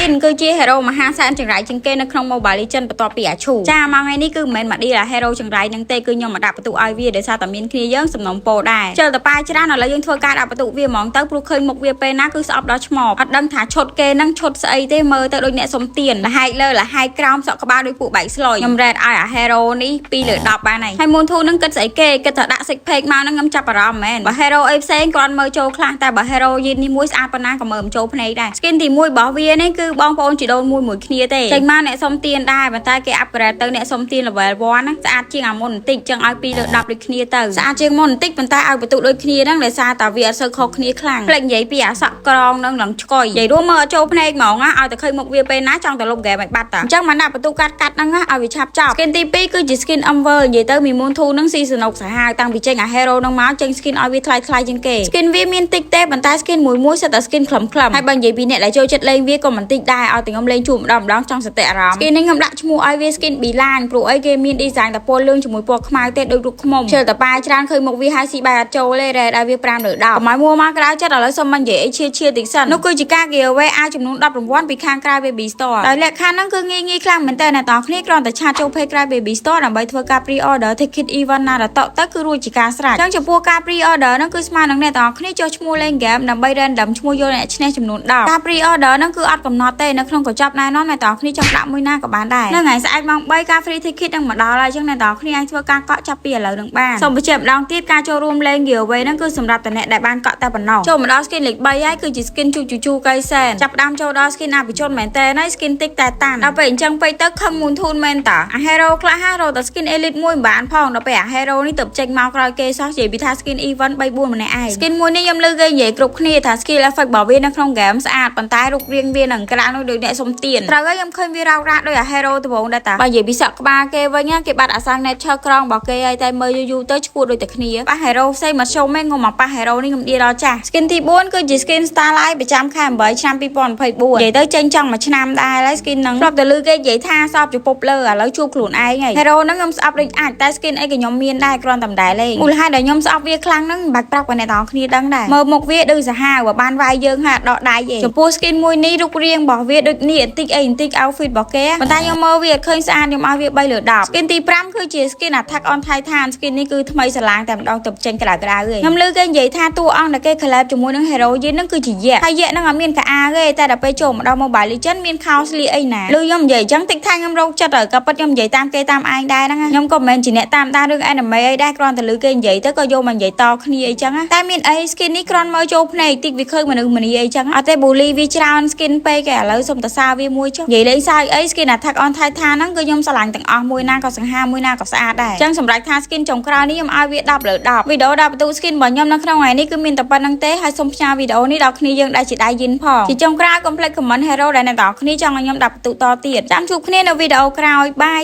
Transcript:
Jin គឺជា hero មហាសានចង្រៃជាងគេនៅក្នុង Mobile Legends បន្ទាប់ពីអាឈូចាមកថ្ងៃនេះគឺមិនមែនមកឌីឡា hero ចង្រៃនឹងទេគឺខ្ញុំមកដាក់បន្ទុកឲ្យវាដោយសារតែមានគ្នាយើងសំណុំពោដែរជិលតប៉ាច្រើនឥឡូវយើងធ្វើការដាក់បន្ទុកវាហ្មងទៅព្រោះឃើញមុខវាពេលណាគឺស្អប់ដល់ឆ្មបអត់ដឹងថាឈុតគេនឹងឈុតស្អីទេមើលទៅដូចអ្នកសុំទៀនលហែកលើលហែកក្រោមសក់ក្បាលដូចពួកបែកស្លុយខ្ញុំរ៉េតឲ្យអា hero នេះ2លើ10បានហើយមូនធូនឹងគិតស្អីគេគិតថាដាក់ six page មកនឹងខ្ញុំចាប់អារម្មណ៍មែនបើ hero អីផ្សេងគ្រាន់មើលចូលខ្លះតែបើ hero យីនេះមួយស្អាតប៉ុណ្ណាក៏មើលមិនចូលភ្នែកដែរ skin ទី1របស់វានេះគឺបងប្អូនជីដូនមួយគ្នាទេចេញមកអ្នកសុំទៀនដែរប៉ុន្តែគេ upgrade ទៅអ្នកសុំទៀន level 1ណាស្អាតជាងអាមុនបន្តិចចឹងឲ្យ2លើ10ដូចគ្នាទៅស្អាតជាងមុនបន្តិចប៉ុន្តែឲ្យបន្ទុកដូចគ្នាហ្នឹងដោយសារតែវាអត់សូវខុសគ្នាខ្លាំងផ្លេចនិយាយពីអាសក់ក្រងនឹងឆ្កុយនិយាយរួមមើលអត់ចូលភ្នែកហ្មងណាឲ្យតែឃើញមុខវាពេលណាចង់តែលុបហ្គេមឲ្យបាត់តាអញ្ចឹងមកដាក់បន្ទុកកាត់ហ្នឹងណាឲ្យវាឆាប់ចប់ skin ទី2គឺជា skin Ember និយាយទៅមីមូនធូនឹងស៊ីសនុកសាហាវតាំងពីចេញអា hero ហ្នឹងមកចេញ skin ឲ្យវាថ្លៃជាងគេ skin វាមានតិចទេប៉ុន្តែ skin មួយសិតតែ skin ខ្លឹមហើយបើនិយាយពីអ្នកដែលចូលចិត្តលេងវាក៏មិនតិចដែរឲ្យតែខ្ញុំលេងជួបម្ដងចង់សតិអារម្មណ៍ skin នេះខ្ញុំដាក់ឈ្មោះឲ្យវា skin ប៊ីឡាញព្រោះអីគេមាន design តែពណ៌លឿងជាមួយពណ៌ខ្មៅទេដូចរូបឃ្មុំជិលតប៉ាច្រើនឃើញមុខវាហើយស៊ីបាយអត់ចូលទេរ៉េតឲ្យវា5លើ10កុំឲ្យមួមកក្រៅចិត្តឥឡូវសុំមិននិយាយអីឈៀតិចសិននោះគឺជាការ giveaway អាចំនួន10រង្វាន់ពីខាងក្រៅ Baby Store ដោយលក្ខខណ្ឌហ្នឹងគឺងាយខ្លាំងមែនតើអ្នកនរគ្នាគ្រាន់តែឆាតចូល page ក្រៅ Baby Store ដើម្បីធ្វើការ pre-order ticket event ណាដល់ទៅគឺរួចជាការស្រេចអញ្ចឹងចំពោះការ pre-order ហ្នឹងគឺស្មើនឹងអ្នកនរគ្នាចុះឈ្មោះលេង game ដើម្បី random ឈ្មោះយកអ្នកឈ្នះចំនួន10ការ pre-order ហ្នឹងគឺអត់កំណត់ទេនៅក្នុងកញ្ចប់ណែនាំអ្នកនរគ្នាចង់ដាក់មួយណាក៏បានដែរនៅថ្ងៃស្អែកម៉ោង3ការ free ticket នឹងមកដល់ហើយអញ្ចឹងអ្នកនរគ្នាអាចធ្វើការកក់ចាប់ពីឥឡូវនឹងបានសូមបញ្ជាក់ម្ដងទៀតការចូលរួមលេង giveaway ហ្នឹងគឺសម្រាប់តែអ្នកដែលបានកក់តែប៉ុណ្ណោះចូលមកដល់ skin លេខ3ហើយគឺជា skin ជូកៃសែនចាប់ដើមចូលដល់ skin អភិជនមែនតើហើយ skin តិចតែតាន់ដល់ពេលអញ្ចឹងពេកទៅខឹងមូនធូនមែនតាអា hero ខ្លះហារត់តែ skin elite មួយមិនបានផងដល់ពេលអា hero នេះទៅចេញមកក្រោយគេសោះនិយាយពីថា skin event 3 4ម្នាក់ឯង skin មួយនេះខ្ញុំលើគេនិយាយគ្រប់គ្នាថា skill effect របស់វានៅក្នុង game ស្អាតប៉ុន្តែរូបរាងវានឹងក្រាស់ដូចអ្នកសុំទៀនត្រូវហើយខ្ញុំឃើញវារ៉ោរ៉ាដូចអា hero ដំបូងដែរតាបើនិយាយពីសក់ក្បាលគេវិញគេបាត់អាសាំង nature ក្រងរបស់គេហើយតែមើលយូរទៅឈួតដូចតែគ្នាប៉ះ hero ផ្សេងមកជុំឯងងុំមកប៉ះ hero នេះខ្ញុំឌីដល់ចាស់ skin ទី4គឺជា skin starlight ប្រចាំខែ8ឆ្នាំ2024និយាយទៅចេញចង់មួយឆ្នាំដែរហើយ skin ហ្នឹងធ្លាប់តែឮគេនិយាយថាសອບជពុបលើឥឡូវជួបខ្លួនឯងហើយ hero ហ្នឹងខ្ញុំស្អប់ដូចអាចតែ skin អីក៏ខ្ញុំមានដែរគ្រាន់តែមិនដែរលេងមូលហេតុដែលខ្ញុំស្អប់វាខ្លាំងហ្នឹងមិនបាច់ប្រាប់ឲ្យអ្នកនរគ្នាដឹងដែរមើលមុខវាដូចសាហាវបើបានវាយយើងហាក់ដកដៃឯងចំពោះ skin មួយនេះរូបរាងរបស់វាដូចនេះបន្តិចអីបន្តិច outfit របស់គេប៉ុន្តែខ្ញុំមើលវាអត់ឃើញស្អាតខ្ញុំឲ្យវា3លើ10 skin ទី5គឺជា skin attack on titan skin នេះគឺថ្មីស្រឡាងតែម្ដងទៅចេញក្រៅឯងខ្ញុំឮគេនិយាយថាតួអង្គដែលគេ collab ជាមួយនឹង hero យីហ្នឹងគឺជាយក្សហើយយក្សហ្នឹងអត់មានកអាទេតែដល់ពេលចូលមកដល់ Mobile Legends មានខោស្លៀកអីណាឮខ្ញុំនិយាយអញ្ចឹងតិចថាខ្ញុំរោគចិត្តហើយក៏ប៉ិតខ្ញុំនិយាយតាមគេតាមឯងដែរហ្នឹងខ្ញុំក៏មិនមែនជាអ្នកតាមដានរឿង anime អីដែរគ្រាន់តែឮគេនិយាយទៅក៏យកមកនិយាយតគ្នាអីចឹងតែមានអី skin នេះគ្រាន់មើលចូលភ្នែកតិចវាឃើញមនុស្សម្នាអីចឹងអត់ទេ bully វាច្រើន skin ពេកគេឥឡូវសុំតសាវាមួយចុះនិយាយលេងសើចអី skin attack on titan ហ្នឹងគឺខ្ញុំស្រឡាញ់ទាំងអស់មួយណាក៏សង្ហាមួយណាក៏ស្អាតដែរចឹងសម្រាប់ថា skin ចុងក្រោយនេះខ្ញុំឲ្យវា10លើ10វីដេអូដាក់បន្ទុក skin របស់ខ្ញុំនៅក្នុងថ្ងៃនេះគឺមានតែប៉ុណ្្នឹងទេហើយសូមផ្ញើវីដេអូនេះដល់គ្នាយើងដែលជាដៃយិនផងជាចុងក្រោយកុំភ្លេច comment hero ដែលអ្នកនរគ្នាចង់ឲ្យខ្ញុំដាក់បន្ទុកតទៀតចាំជួបគ្នានៅវីដេអូក្រោយបាយ